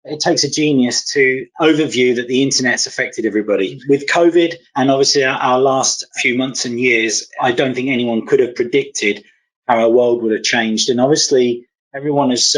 it takes a genius to overview that the internet's affected everybody. With COVID and obviously our last few months and years, I don't think anyone could have predicted how our world would have changed. And obviously everyone has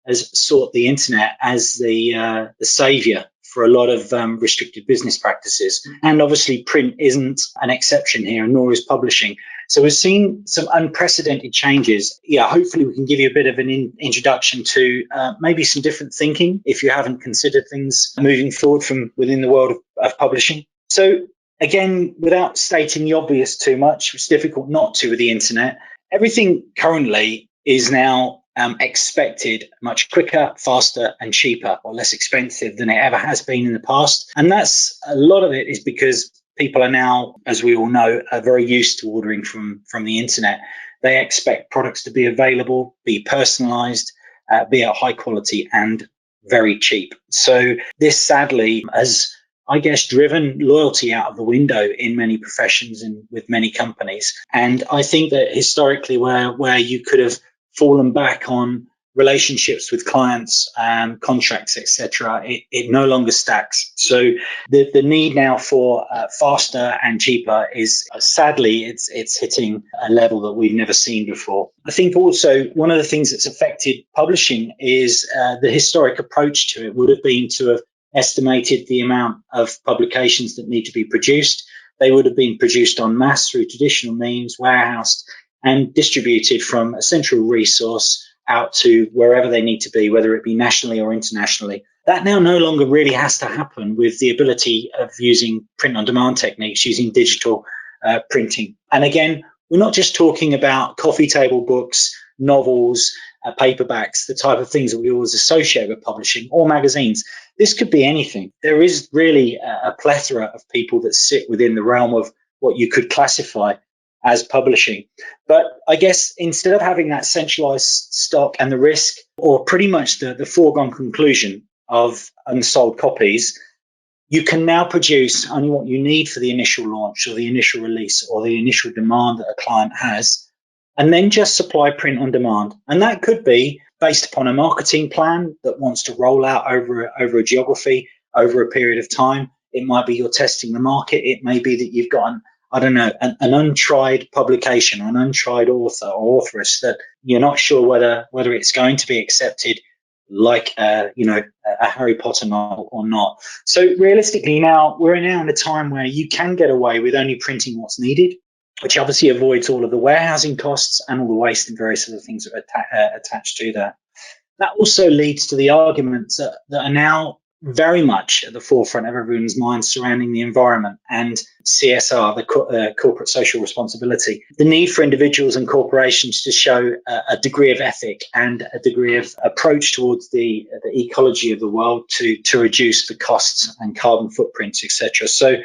sought the internet as the savior for a lot of restricted business practices. And obviously print isn't an exception here, nor is publishing. So we've seen some unprecedented changes. Yeah, hopefully we can give you a bit of an introduction to maybe some different thinking if you haven't considered things moving forward from within the world of publishing. So again, without stating the obvious too much, it's difficult not to with the internet. Everything currently is now expected much quicker, faster and cheaper, or less expensive than it ever has been in the past. And that's a lot of it is because people are now, as we all know, are very used to ordering from the internet. They expect products to be available, be personalized, be at high quality and very cheap. So this sadly has, I guess, driven loyalty out of the window in many professions and with many companies. And I think that historically where you could have fallen back on relationships with clients, contracts, etc., it no longer stacks. So the need now for faster and cheaper is sadly it's hitting a level that we've never seen before. I think also one of the things that's affected publishing is the historic approach to it would have been to have estimated the amount of publications that need to be produced. They would have been produced en masse through traditional means, warehoused and distributed from a central resource out to wherever they need to be, whether it be nationally or internationally. That now no longer really has to happen with the ability of using print-on-demand techniques, using digital printing. And again, we're not just talking about coffee table books, novels, paperbacks, the type of things that we always associate with publishing, or magazines. This could be anything. There is really a plethora of people that sit within the realm of what you could classify as publishing. But I guess instead of having that centralized stock and the risk, or pretty much the foregone conclusion of unsold copies, you can now produce only what you need for the initial launch or the initial release or the initial demand that a client has, and then just supply print on demand. And that could be based upon a marketing plan that wants to roll out over a geography, over a period of time. It might be you're testing the market. It may be that you've got an untried publication or an untried author or authoress that you're not sure whether it's going to be accepted, like a Harry Potter novel or not. So realistically now, we're now in a time where you can get away with only printing what's needed, which obviously avoids all of the warehousing costs and all the waste and various other things that are attached to that. That also leads to the arguments that are now very much at the forefront of everyone's mind surrounding the environment and CSR, the corporate social responsibility. The need for individuals and corporations to show a degree of ethic and a degree of approach towards the ecology of the world to reduce the costs and carbon footprints, etc. So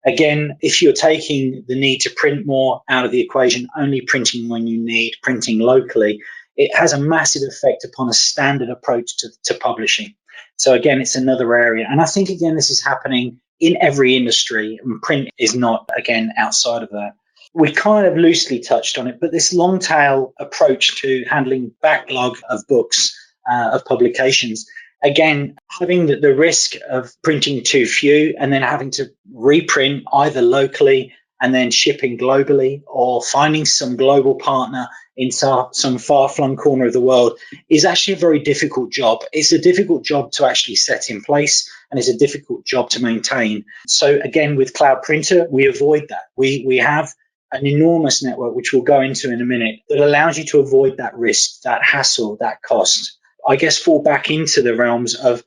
again, if you're taking the need to print more out of the equation, only printing when you need, printing locally, it has a massive effect upon a standard approach to publishing. So again, it's another area. And I think, again, this is happening in every industry, and print is not, again, outside of that. We kind of loosely touched on it, but this long tail approach to handling backlog of books, of publications, again, having the risk of printing too few and then having to reprint either locally and then shipping globally, or finding some global partner in some far-flung corner of the world is actually a very difficult job. It's a difficult job to actually set in place, and it's a difficult job to maintain. So again, with Cloudprinter, we avoid that. We have an enormous network, which we'll go into in a minute, that allows you to avoid that risk, that hassle, that cost. I guess fall back into the realms of,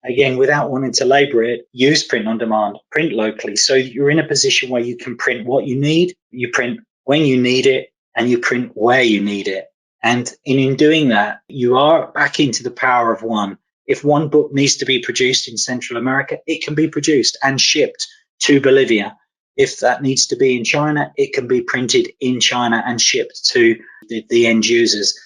again, without wanting to labor it, use print on demand, print locally. So you're in a position where you can print what you need, you print when you need it, and you print where you need it. And in doing that, you are back into the power of one. If one book needs to be produced in Central America, it can be produced and shipped to Bolivia. If that needs to be in China, it can be printed in China and shipped to the end users.